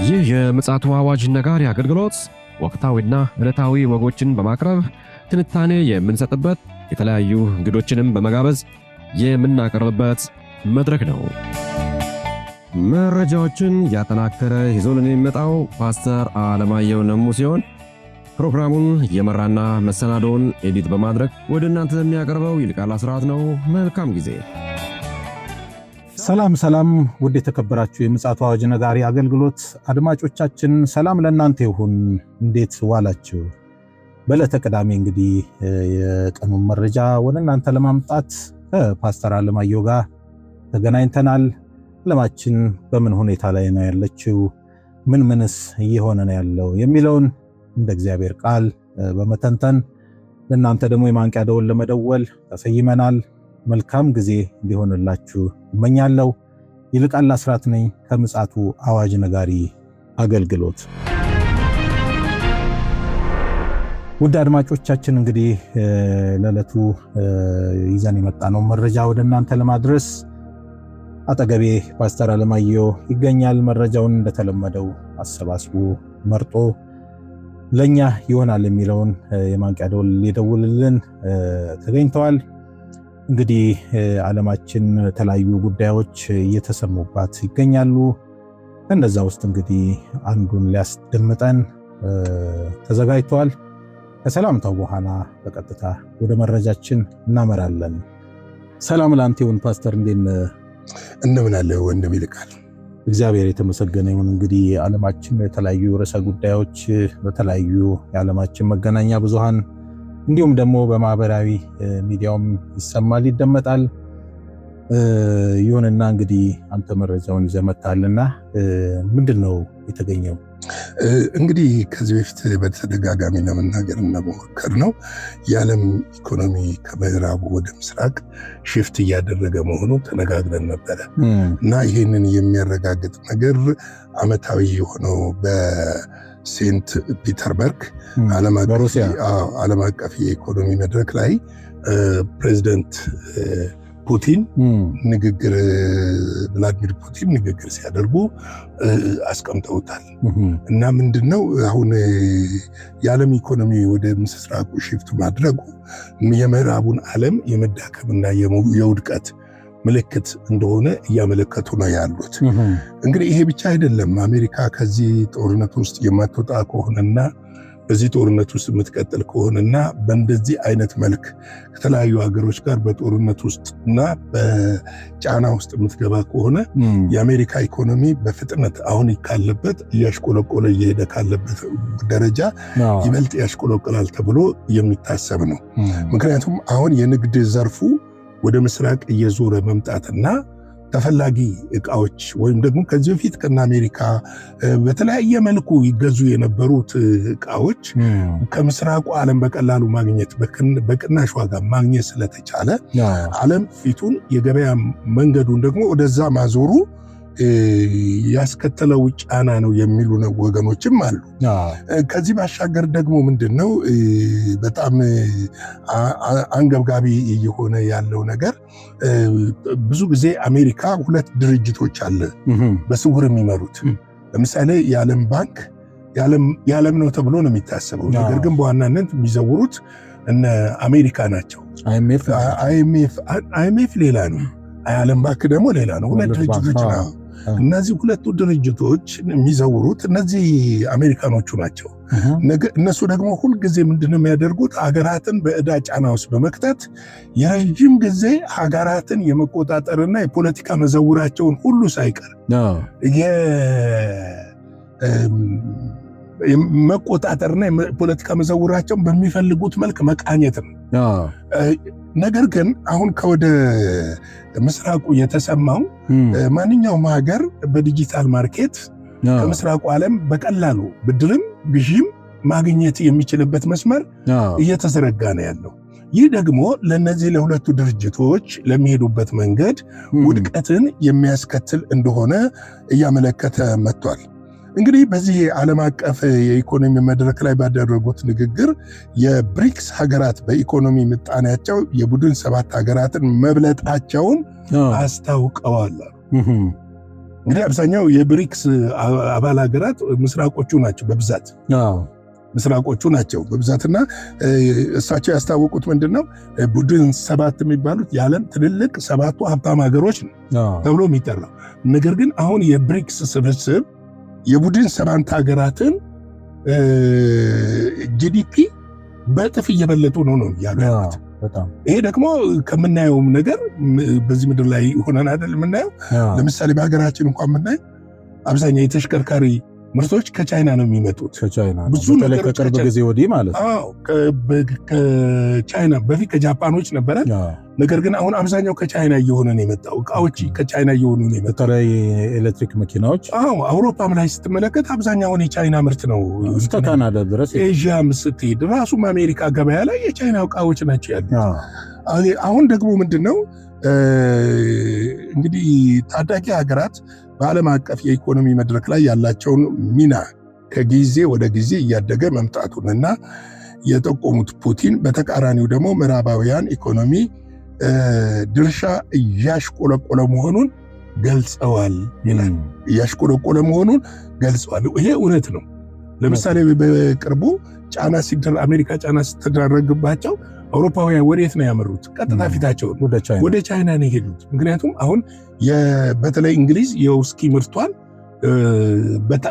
ይህ የምፅዓቱ አዋጅ ነጋሪ አገልግሎት ወቅታዊና ዕለታዊ ወጎችን በማቅረብ ትንታኔ የምንሰጥበት የተለያዩ እንግዶችንም በመጋበዝ የምናቀርብበት መድረክ ነው። መረጃዎችን ያጠናከረ ይዞልን የሚመጣው ፓስተር አለማየሁ ነሙ ሲሆን ፕሮግራሙን የመራና መሰናዶውን ኤዲት በማድረግ ወደ እናንተ የሚያቀርበው ይልቃል አስራት ነው። መልካም ጊዜ። ሰላም ውድ የተከበራችሁ የምፅዓቱ አዋጅ ነጋሪ አገልግሎት አድማጮቻችን ሰላም ለእናንተ ይሁን። እንዴት ዋላችሁ? በዕለተ ቅዳሜ እንግዲህ የቀኑን መረጃ ወደ እናንተ ለማምጣት ፓስተር አለማየሁ ጋር ተገናኝተናል። ዓለማችን በምን ሁኔታ ላይ ነው ያለችው? ምንስ እየሆነ ነው ያለው የሚለውን እንደ እግዚአብሔር ቃል በመተንተን ለእናንተ ደግሞ የማንቂያ ደወል ለመደወል ተሰይመናል። መልካም ጊዜ እንዲሆንላችሁ እመኛለሁ። ይልቃል አስራት ነኝ ከምፅዓቱ አዋጅ ነጋሪ አገልግሎት። ውድ አድማጮቻችን እንግዲህ ለዕለቱ ይዘን የመጣነው መረጃ ወደ እናንተ ለማድረስ አጠገቤ ፓስተር አለማየሁ ይገኛል። መረጃውን እንደተለመደው አሰባስቦ መርጦ ለኛ ይሆናል የሚለውን የማንቂያ ደወል ሊደውልልን ተገኝተዋል። እንግዲህ ዓለማችን የተለያዩ ጉዳዮች እየተሰሙባት ይገኛሉ። ከነዛ ውስጥ እንግዲህ አንዱን ሊያስደምጠን ተዘጋጅቷል። ከሰላምታው በኋላ በቀጥታ ወደ መረጃችን እናመራለን። ሰላም ላንተ ይሁን ፓስተር፣ እንደምን አለ ወንድም ይልቃል? እግዚአብሔር የተመሰገነ ይሁን። እንግዲህ ዓለማችን የተለያዩ ርዕሰ ጉዳዮች በተለያዩ የዓለማችን መገናኛ ብዙሃን እንዲሁም ደግሞ በማህበራዊ ሚዲያውም ይሰማል ይደመጣል። ይሁንና እንግዲህ አንተ መረጃውን ይዘህ መጥተሃልና ምንድነው የተገኘው? እንግዲህ ከዚህ በፊት በተደጋጋሚ ለመናገር እንደሞከር ነው የዓለም ኢኮኖሚ ከምዕራቡ ወደ ምስራቅ ሽፍት እያደረገ መሆኑ ተነጋግረን ነበረ እና ይህንን የሚያረጋግጥ ነገር ዓመታዊ የሆነው በሴንት ፒተርበርግ ዓለም አቀፍ የኢኮኖሚ መድረክ ላይ ፕሬዚደንት ፑቲን ቭላዲሚር ፑቲን ንግግር ሲያደርጉ አስቀምጠውታል እና ምንድነው አሁን የዓለም ኢኮኖሚ ወደ ምስራቁ ሽፍት ማድረጉ የምዕራቡን ዓለም የመዳከምና የውድቀት ምልክት እንደሆነ እያመለከቱ ነው ያሉት። እንግዲህ ይሄ ብቻ አይደለም። አሜሪካ ከዚህ ጦርነት ውስጥ የማትወጣ ከሆነና በዚህ ጦርነት ውስጥ የምትቀጥል ከሆነና በእንደዚህ አይነት መልክ ከተለያዩ ሀገሮች ጋር በጦርነት ውስጥና በጫና ውስጥ የምትገባ ከሆነ የአሜሪካ ኢኮኖሚ በፍጥነት አሁን ካለበት እያሽቆለቆለ እየሄደ ካለበት ደረጃ ይበልጥ ያሽቆለቆላል ተብሎ የሚታሰብ ነው። ምክንያቱም አሁን የንግድ ዘርፉ ወደ ምስራቅ እየዞረ መምጣትና ተፈላጊ ዕቃዎች ወይም ደግሞ ከዚህ በፊት ከና አሜሪካ በተለያየ መልኩ ይገዙ የነበሩት ዕቃዎች ከምስራቁ ዓለም በቀላሉ ማግኘት በቅናሽ ዋጋ ማግኘት ስለተቻለ ዓለም ፊቱን የገበያ መንገዱን ደግሞ ወደዛ ማዞሩ ያስከተለው ጫና ነው የሚሉ ወገኖችም አሉ። ከዚህ ባሻገር ደግሞ ምንድነው በጣም አንገብጋቢ እየሆነ ያለው ነገር ብዙ ጊዜ አሜሪካ ሁለት ድርጅቶች አለ በስውር የሚመሩት። ለምሳሌ የዓለም ባንክ የዓለም ነው ተብሎ ነው የሚታሰበው፣ ነገር ግን በዋናነት የሚዘውሩት እነ አሜሪካ ናቸው። አይኤምኤፍ ሌላ ነው፣ የዓለም ባንክ ደግሞ ሌላ ነው። ሁለት ድርጅቶች ነው። እነዚህ ሁለቱ ድርጅቶች የሚዘውሩት እነዚህ አሜሪካኖቹ ናቸው። እነሱ ደግሞ ሁልጊዜ ምንድነው የሚያደርጉት? ሀገራትን በዕዳ ጫና ውስጥ በመክተት የረዥም ጊዜ ሀገራትን የመቆጣጠርና የፖለቲካ መዘውራቸውን ሁሉ ሳይቀር መቆጣጠርና የፖለቲካ መዘውራቸውን በሚፈልጉት መልክ መቃኘት ነው። ነገር ግን አሁን ከወደ ምስራቁ የተሰማው ማንኛውም ሀገር በዲጂታል ማርኬት ከምስራቁ ዓለም በቀላሉ ብድርም ግዢም ማግኘት የሚችልበት መስመር እየተዘረጋ ነው ያለው። ይህ ደግሞ ለነዚህ ለሁለቱ ድርጅቶች ለሚሄዱበት መንገድ ውድቀትን የሚያስከትል እንደሆነ እያመለከተ መጥቷል። እንግዲህ በዚህ ዓለም አቀፍ የኢኮኖሚ መድረክ ላይ ባደረጉት ንግግር የብሪክስ ሀገራት በኢኮኖሚ ምጣኔያቸው የቡድን 7 ሀገራትን መብለጣቸውን አስታውቀዋል። እንግዲህ አብዛኛው የብሪክስ አባል ሀገራት ምስራቆቹ ናቸው በብዛት ምስራቆቹ ናቸው በብዛትና እሳቸው ያስታወቁት ምንድነው ቡድን 7 የሚባሉት የዓለም ትልልቅ 7ቱ ሀብታም ሀገሮች ነው ተብሎ የሚጠራው። ነገር ግን አሁን የብሪክስ ስብስብ የቡድን 7 ሀገራትን ጂዲፒ በጥፍ እየበለጡ ነው ያሉት። ይሄ ደግሞ ከምናየውም ነገር በዚህ ምድር ላይ ሆነን አይደል የምናየው። ለምሳሌ በሀገራችን እንኳን የምናየው አብዛኛው የተሽከርካሪ ምርቶች ከቻይና ነው የሚመጡት። ብዙ ነገር ከቅርብ ጊዜ ወዲህ ማለት ነው። ከቻይና በፊት ከጃፓኖች ነበረ። ነገር ግን አሁን አብዛኛው ከቻይና እየሆነ ነው የመጣው። እቃዎች ከቻይና እየሆኑ ነው የመጣው። በተለይ ኤሌክትሪክ መኪናዎች አውሮፓም ላይ ስትመለከት አብዛኛውን የቻይና ምርት ነው። እስከ ካናዳ ድረስ ኤዥያም ስትሄድ ራሱም አሜሪካ ገበያ ላይ የቻይና እቃዎች ናቸው ያሉት። አሁን ደግሞ ምንድነው እንግዲህ ታዳጊ ሀገራት በዓለም አቀፍ የኢኮኖሚ መድረክ ላይ ያላቸውን ሚና ከጊዜ ወደ ጊዜ እያደገ መምጣቱንና የጠቆሙት ፑቲን በተቃራኒው ደግሞ ምዕራባውያን ኢኮኖሚ ድርሻ እያሽቆለቆለ መሆኑን ገልጸዋል ይላል። እያሽቆለቆለ መሆኑን ገልጸዋል። ይሄ እውነት ነው። ለምሳሌ በቅርቡ አሜሪካ ጫና ስትደረግባቸው አውሮፓውያን ወዴት ነው ያመሩት? ቀጥታ ፊታቸውን ወደ ቻይና ነው የሄዱት። ምክንያቱም አሁን በተለይ እንግሊዝ የውስኪ ምርቷን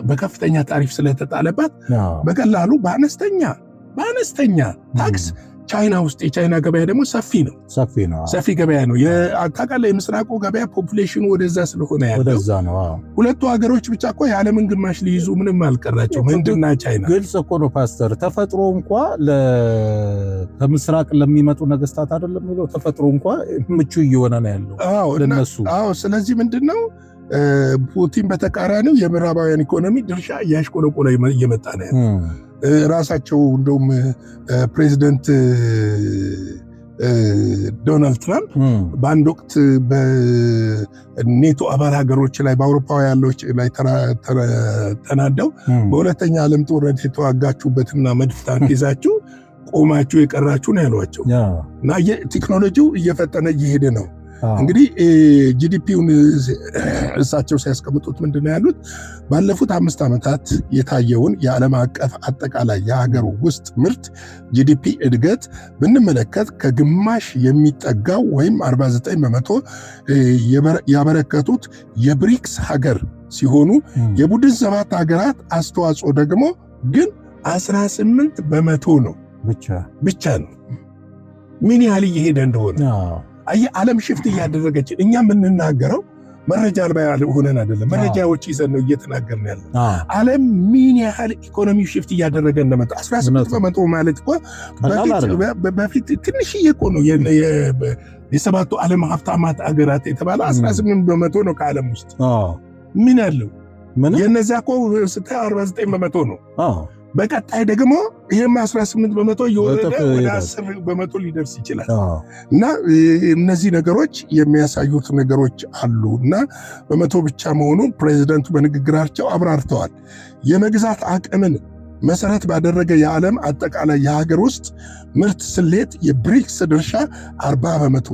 በከፍተኛ ታሪፍ ስለተጣለባት በቀላሉ በአነስተኛ ታክስ ቻይና ውስጥ የቻይና ገበያ ደግሞ ሰፊ ገበያ ነው። አጠቃላይ የምስራቁ ገበያ ፖፑሌሽኑ ወደዛ ስለሆነ ያለው ሁለቱ ሀገሮች ብቻ እኮ የዓለምን ግማሽ ሊይዙ ምንም አልቀራቸውም፣ ህንድና ቻይና። ግልጽ እኮ ነው ፓስተር። ተፈጥሮ እንኳ ከምስራቅ ለሚመጡ ነገስታት አይደለም የሚለው ተፈጥሮ እንኳ ምቹ እየሆነ ነው ያለው ለነሱ። ስለዚህ ምንድነው ፑቲን በተቃራኒው የምዕራባውያን ኢኮኖሚ ድርሻ እያሽቆለቆለ እየመጣ ነው ያለው። ራሳቸው እንደውም ፕሬዚደንት ዶናልድ ትራምፕ በአንድ ወቅት በኔቶ አባል ሀገሮች ላይ በአውሮፓውያኖች ላይ ተናደው በሁለተኛ ዓለም ጦርነት የተዋጋችሁበትና መድፍ ታንክ ይዛችሁ ቆማችሁ የቀራችሁ ነው ያሏቸው። እና ቴክኖሎጂው እየፈጠነ እየሄደ ነው። እንግዲህ ጂዲፒውን እሳቸው ሲያስቀምጡት ምንድነው ያሉት? ባለፉት 5 ዓመታት የታየውን የዓለም አቀፍ አጠቃላይ የሀገር ውስጥ ምርት ጂዲፒ እድገት ብንመለከት ከግማሽ የሚጠጋው ወይም 49% ያበረከቱት የብሪክስ ሀገር ሲሆኑ የቡድን 7 ሀገራት አስተዋጽኦ ደግሞ ግን 18% ነው ብቻ ነው። ምን ያህል እየሄደ እንደሆነ ዓለም ሽፍት እያደረገች እኛ የምንናገረው መረጃ አልባ ሆነን አይደለም፣ መረጃዎች ይዘን ነው እየተናገርን ያለው። ዓለም ምን ያህል ኢኮኖሚው ሽፍት እያደረገ እንደመጣ 18% ማለት እኮ በፊት ትንሽዬ እኮ ነው። የሰባቱ ዓለም ሀብታማት አገራት የተባለ 18% ነው ከዓለም ውስጥ ምን ያለው። የነዚያ እኮ 49% ነው። በቀጣይ ደግሞ ይህም 18% እየወረደ ወደ 10% ሊደርስ ይችላል። እና እነዚህ ነገሮች የሚያሳዩት ነገሮች አሉ እና በመቶ ብቻ መሆኑን ፕሬዚደንቱ በንግግራቸው አብራርተዋል። የመግዛት አቅምን መሰረት ባደረገ የዓለም አጠቃላይ የሀገር ውስጥ ምርት ስሌት የብሪክስ ድርሻ 40%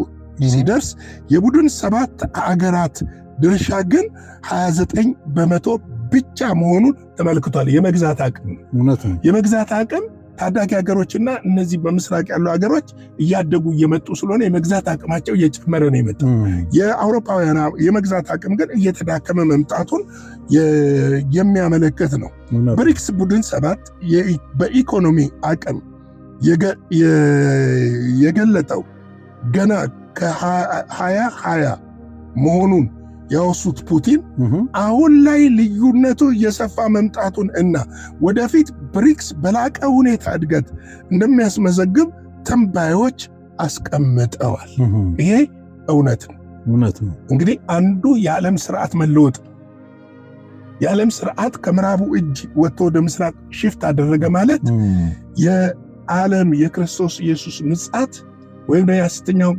ሲደርስ የቡድን 7 አገራት ድርሻ ግን 29% ብቻ መሆኑን ተመልክቷል። የመግዛት አቅም ታዳጊ ሀገሮችና እነዚህ በምስራቅ ያሉ ሀገሮች እያደጉ እየመጡ ስለሆነ የመግዛት አቅማቸው እየጨመረ ነው የመጣው። የአውሮፓውያን የመግዛት አቅም ግን እየተዳከመ መምጣቱን የሚያመለክት ነው። ብሪክስ ቡድን 7 በኢኮኖሚ አቅም የገለጠው ገና ከ2020 መሆኑን ያወሱት ፑቲን አሁን ላይ ልዩነቱ እየሰፋ መምጣቱን እና ወደፊት ብሪክስ በላቀ ሁኔታ እድገት እንደሚያስመዘግብ ተንባዮች አስቀምጠዋል። ይሄ እውነት ነው። እንግዲህ አንዱ የዓለም ስርዓት መለወጥ፣ የዓለም ስርዓት ከምዕራቡ እጅ ወጥቶ ወደ ምስራቅ ሽፍት አደረገ ማለት የዓለም የክርስቶስ ኢየሱስ ምጽአት ወይም የሐሰተኛው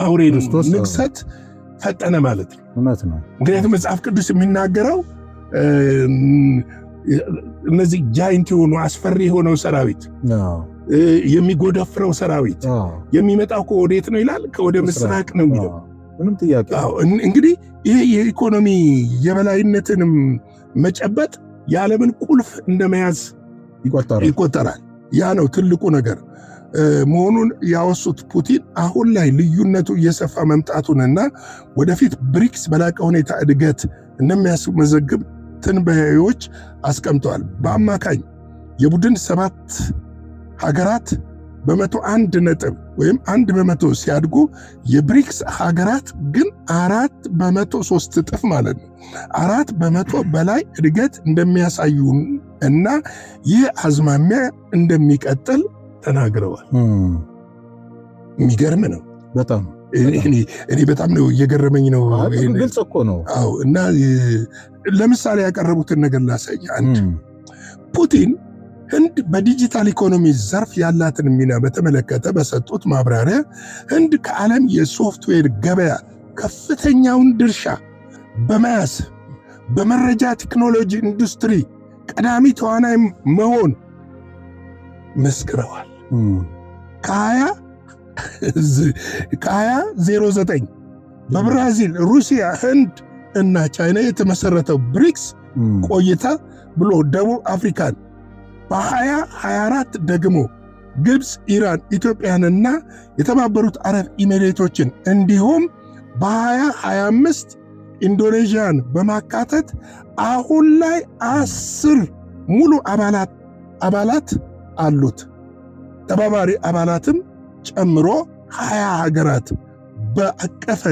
አውሬ ንግሰት ፈጠነ ማለት ነው። ምክንያቱም መጽሐፍ ቅዱስ የሚናገረው እነዚህ ጃይንት የሆኑ አስፈሪ የሆነው ሰራዊት የሚጎደፍረው ሰራዊት የሚመጣው ከወዴት ነው ይላል? ከወደ ምስራቅ ነው የሚለው። ምንም ጥያቄ። እንግዲህ ይሄ የኢኮኖሚ የበላይነትንም መጨበጥ የዓለምን ቁልፍ እንደመያዝ ይቆጠራል። ያ ነው ትልቁ ነገር መሆኑን ያወሱት ፑቲን አሁን ላይ ልዩነቱ እየሰፋ መምጣቱንና ወደፊት ብሪክስ በላቀ ሁኔታ እድገት እንደሚያስመዘግብ ትንበያዎች አስቀምጠዋል። በአማካኝ የቡድን 7 ሀገራት በ101 ነጥብ ወይም 1% ሲያድጉ የብሪክስ ሀገራት ግን 4% 3 እጥፍ ማለት ነው 4% በላይ እድገት እንደሚያሳዩ እና ይህ አዝማሚያ እንደሚቀጥል ተናግረዋል። የሚገርም ነው በጣም። እኔ በጣም ነው እየገረመኝ ነው። ግልጽ እኮ ነው። አዎ። እና ለምሳሌ ያቀረቡትን ነገር ላሳይ። አንድ ፑቲን ህንድ በዲጂታል ኢኮኖሚ ዘርፍ ያላትን ሚና በተመለከተ በሰጡት ማብራሪያ ህንድ ከዓለም የሶፍትዌር ገበያ ከፍተኛውን ድርሻ በመያዝ በመረጃ ቴክኖሎጂ ኢንዱስትሪ ቀዳሚ ተዋናይ መሆን መስክረዋል። ከ2009 በብራዚል፣ ሩሲያ፣ ህንድ እና ቻይና የተመሰረተው ብሪክስ ቆይታ ብሎ ደቡብ አፍሪካን በ2024 ደግሞ ግብፅ፣ ኢራን፣ ኢትዮጵያንና የተባበሩት አረብ ኤሚሬቶችን እንዲሁም በ2025 ኢንዶኔዥያን በማካተት አሁን ላይ 10 ሙሉ አባላት አሉት። ተባባሪ አባላትም ጨምሮ 20 ሀገራት በአቀፈ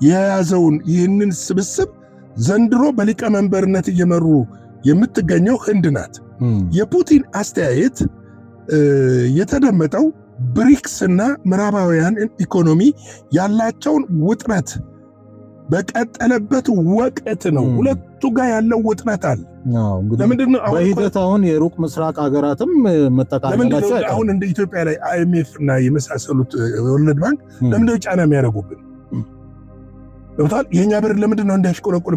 የያዘውን ይህንን ስብስብ ዘንድሮ በሊቀመንበርነት እየመሩ የምትገኘው ህንድ ናት። የፑቲን አስተያየት የተደመጠው ብሪክስና ምዕራባውያን ኢኮኖሚ ያላቸውን ውጥረት በቀጠለበት ወቅት ነው። ሁለቱ ጋር ያለው ውጥረት አለ። ለምንድነው በሂደት አሁን የሩቅ ምስራቅ ሀገራትም መጠቃለላቸው አሁን እንደ ኢትዮጵያ ላይ IMF እና የመሳሰሉት ወርልድ ባንክ ለምንድነው ጫና የሚያደርጉብን? ለምሳሌ የኛ ብር ለምንድነው እንዳይሽቆለቆል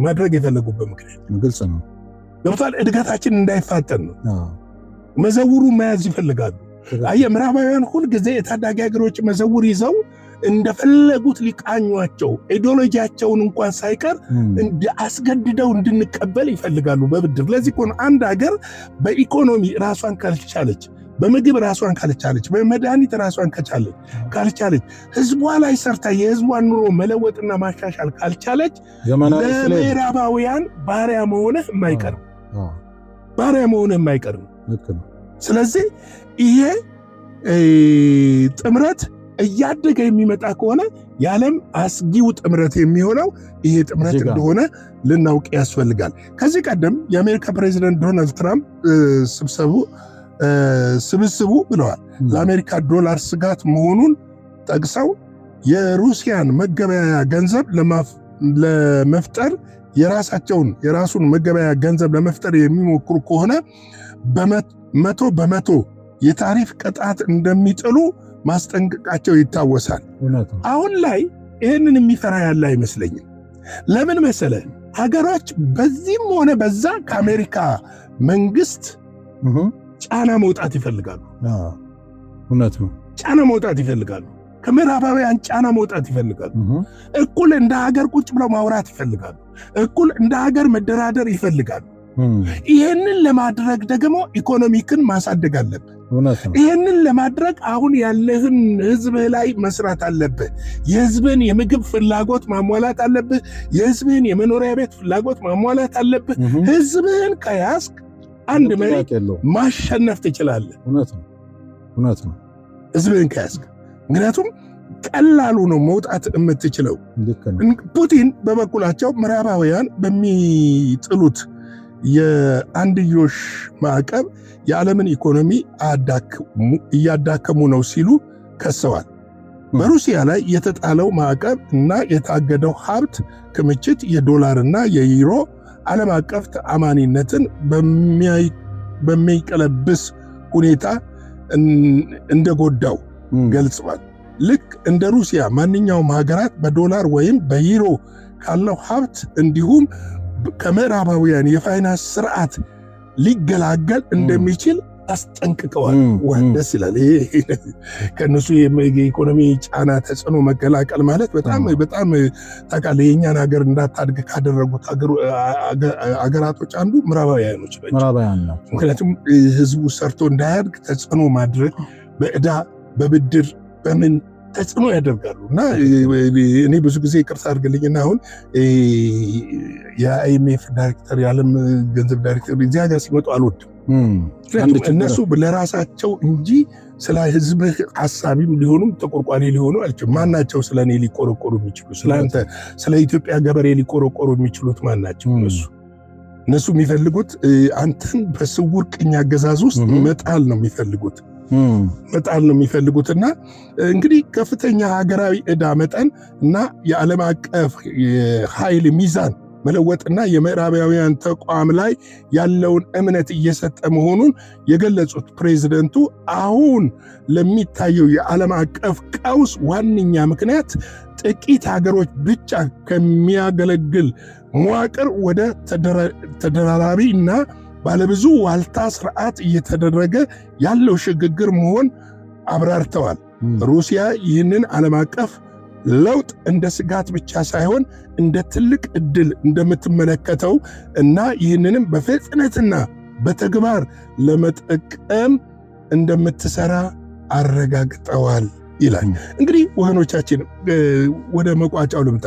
ማድረግ የፈለጉበት ምክንያት ግልጽ ነው። ለምሳሌ እድገታችን እንዳይፋጠን ነው። መዘውሩ መያዝ ይፈልጋሉ። ምዕራባውያን ሁልጊዜ የታዳጊ ሀገሮች መዘውር ይዘው እንደፈለጉት ሊቃኟቸው ኢዲዮሎጂያቸውን እንኳን ሳይቀር አስገድደው እንድንቀበል ይፈልጋሉ በብድር። ለዚህ እኮ ነው አንድ ሀገር በኢኮኖሚ ራሷን ካልቻለች፣ በምግብ ራሷን ካልቻለች፣ በመድኃኒት ራሷን ካልቻለች፣ ህዝቧ ላይ ሰርታ የህዝቧን ኑሮ መለወጥና ማሻሻል ካልቻለች ለምዕራባውያን ባሪያ መሆንህ የማይቀርም። ስለዚህ ይሄ ጥምረት እያደገ የሚመጣ ከሆነ የዓለም አስጊው ጥምረት የሚሆነው ይሄ ጥምረት እንደሆነ ልናውቅ ያስፈልጋል። ከዚህ ቀደም የአሜሪካ ፕሬዚደንት ዶናልድ ትራምፕ ስብስቡ ብለዋል ለአሜሪካ ዶላር ስጋት መሆኑን ጠቅሰው የሩሲያን መገበያያ ገንዘብ ለመፍጠር የራሱን መገበያያ ገንዘብ ለመፍጠር የሚሞክሩ ከሆነ በመቶ የታሪፍ ቅጣት እንደሚጥሉ ማስጠንቀቃቸው ይታወሳል። አሁን ላይ ይህንን የሚፈራ ያለ አይመስለኝም። ለምን መሰለ? ሀገሮች በዚህም ሆነ በዛ ከአሜሪካ መንግስት ጫና መውጣት ይፈልጋሉ። እውነት ነው። ጫና መውጣት ይፈልጋሉ። ከምዕራባውያን ጫና መውጣት ይፈልጋሉ። እኩል እንደ ሀገር ቁጭ ብለው ማውራት ይፈልጋሉ። እኩል እንደ ሀገር መደራደር ይፈልጋሉ። ይህንን ለማድረግ ደግሞ ኢኮኖሚክን ማሳደግ አለብህ። ይህንን ለማድረግ አሁን ያለህን ህዝብህ ላይ መስራት አለብህ። የህዝብህን የምግብ ፍላጎት ማሟላት አለብህ። የህዝብህን የመኖሪያ ቤት ፍላጎት ማሟላት አለብህ። ህዝብህን ከያዝክ አንድ መሪ ማሸነፍ ትችላለህ። እውነት ነው። ህዝብህን ከያዝክ፣ ምክንያቱም ቀላሉ ነው መውጣት የምትችለው። ፑቲን በበኩላቸው ምዕራባውያን በሚጥሉት የአንድዮሽ ማዕቀብ የዓለምን ኢኮኖሚ እያዳከሙ ነው ሲሉ ከሰዋል። በሩሲያ ላይ የተጣለው ማዕቀብ እና የታገደው ሀብት ክምችት የዶላርና የዩሮ ዓለም አቀፍ ተአማኒነትን በሚቀለብስ ሁኔታ እንደጎዳው ገልጸዋል። ልክ እንደ ሩሲያ ማንኛውም ሀገራት በዶላር ወይም በዩሮ ካለው ሀብት እንዲሁም ከምዕራባውያን የፋይናንስ ስርዓት ሊገላገል እንደሚችል አስጠንቅቀዋል። ደስ ይላል። ከነሱ የኢኮኖሚ ጫና ተጽዕኖ መቀላቀል ማለት በጣም ታውቃለህ፣ የእኛን ሀገር እንዳታድግ ካደረጉት አገራቶች አንዱ ምዕራባውያኖች ናቸው። ምክንያቱም ህዝቡ ሰርቶ እንዳያድግ ተጽዕኖ ማድረግ በዕዳ በብድር በምን ተጽዕኖ ያደርጋሉ። እና እኔ ብዙ ጊዜ ይቅርታ አድርግልኝና አሁን የአይኤምኤፍ ዳይሬክተር የዓለም ገንዘብ ዳይሬክተር እዚህ ሀገር ሲመጡ አልወድም። እነሱ ለራሳቸው እንጂ ስለ ህዝብ ሀሳቢም ሊሆኑም ተቆርቋሪ ሊሆኑ አልችልም። ማናቸው ስለ እኔ ሊቆረቆሩ የሚችሉ ስለአንተ ስለ ኢትዮጵያ ገበሬ ሊቆረቆሩ የሚችሉት ማናቸው? እነሱ የሚፈልጉት አንተን በስውር ቅኝ አገዛዝ ውስጥ መጣል ነው የሚፈልጉትና እንግዲህ ከፍተኛ ሀገራዊ ዕዳ መጠን እና የዓለም አቀፍ ኃይል ሚዛን መለወጥና የምዕራባውያን ተቋም ላይ ያለውን እምነት እየሰጠ መሆኑን የገለጹት ፕሬዝደንቱ አሁን ለሚታየው የዓለም አቀፍ ቀውስ ዋነኛ ምክንያት ጥቂት ሀገሮች ብቻ ከሚያገለግል መዋቅር ወደ ተደራራቢ እና ባለብዙ ዋልታ ስርዓት እየተደረገ ያለው ሽግግር መሆን አብራርተዋል። ሩሲያ ይህንን ዓለም አቀፍ ለውጥ እንደ ስጋት ብቻ ሳይሆን እንደ ትልቅ ዕድል እንደምትመለከተው እና ይህንንም በፍጥነትና በተግባር ለመጠቀም እንደምትሰራ አረጋግጠዋል ይላል። እንግዲህ ወገኖቻችን ወደ መቋጫው ልምጣ።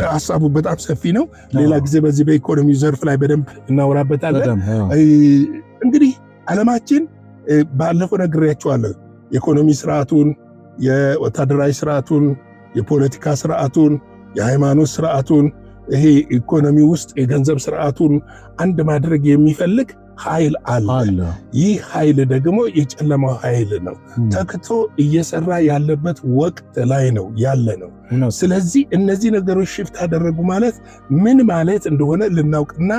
ሀሳቡ በጣም ሰፊ ነው። ሌላ ጊዜ በዚህ በኢኮኖሚ ዘርፍ ላይ በደንብ እናወራበታለን። እንግዲህ ዓለማችን ባለፈው ነግሬያቸዋለሁ። የኢኮኖሚ ስርዓቱን፣ የወታደራዊ ስርዓቱን፣ የፖለቲካ ስርዓቱን፣ የሃይማኖት ስርዓቱን፣ ይሄ ኢኮኖሚ ውስጥ የገንዘብ ስርዓቱን አንድ ማድረግ የሚፈልግ ኃይል አለ። ይህ ኃይል ደግሞ የጨለማው ኃይል ነው። ተክቶ እየሰራ ያለበት ወቅት ላይ ነው ያለ ነው። ስለዚህ እነዚህ ነገሮች ሽፍት አደረጉ ማለት ምን ማለት እንደሆነ ልናውቅና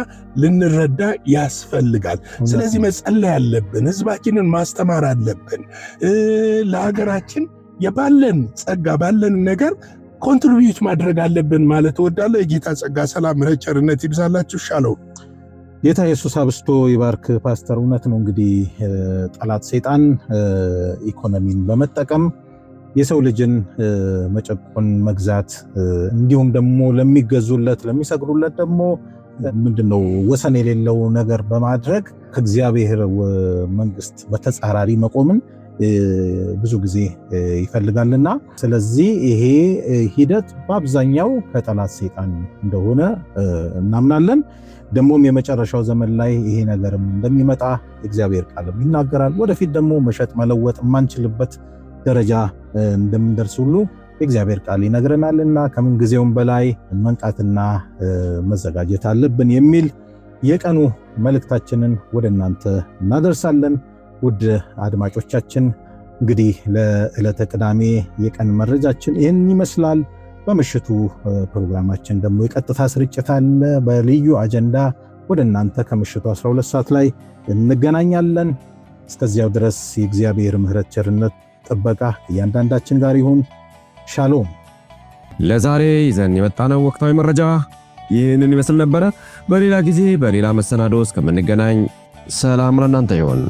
ልንረዳ ያስፈልጋል። ስለዚህ መጸለይ አለብን። ህዝባችንን ማስተማር አለብን። ለሀገራችን የባለን ጸጋ ባለን ነገር ኮንትሪቢዩት ማድረግ አለብን ማለት እወዳለሁ። የጌታ ጸጋ፣ ሰላም፣ ምሕረት፣ ቸርነት ይብዛላችሁ። ሻለው ጌታ ኢየሱስ አብስቶ ይባርክ። ፓስተር፣ እውነት ነው። እንግዲህ ጠላት ሰይጣን ኢኮኖሚን በመጠቀም የሰው ልጅን መጨቆን፣ መግዛት እንዲሁም ደግሞ ለሚገዙለት ለሚሰግዱለት ደግሞ ምንድነው ወሰን የሌለው ነገር በማድረግ ከእግዚአብሔር መንግስት በተጻራሪ መቆምን ብዙ ጊዜ ይፈልጋልና ስለዚህ ይሄ ሂደት በአብዛኛው ከጠላት ሰይጣን እንደሆነ እናምናለን። ደግሞም የመጨረሻው ዘመን ላይ ይሄ ነገርም እንደሚመጣ እግዚአብሔር ቃልም ይናገራል። ወደፊት ደግሞ መሸጥ መለወጥ የማንችልበት ደረጃ እንደምንደርስ ሁሉ እግዚአብሔር ቃል ይነግረናልና ከምን ጊዜውም በላይ መንቃትና መዘጋጀት አለብን የሚል የቀኑ መልእክታችንን ወደ እናንተ እናደርሳለን። ውድ አድማጮቻችን እንግዲህ ለዕለተ ቅዳሜ የቀን መረጃችን ይህን ይመስላል። በምሽቱ ፕሮግራማችን ደግሞ የቀጥታ ስርጭት አለ በልዩ አጀንዳ ወደ እናንተ ከምሽቱ 12 ሰዓት ላይ እንገናኛለን። እስከዚያው ድረስ የእግዚአብሔር ምሕረት፣ ቸርነት፣ ጥበቃ እያንዳንዳችን ጋር ይሁን። ሻሎም። ለዛሬ ይዘን የመጣነው ወቅታዊ መረጃ ይህንን ይመስል ነበረ። በሌላ ጊዜ በሌላ መሰናዶ እስከምንገናኝ ሰላም ለእናንተ ይሁን።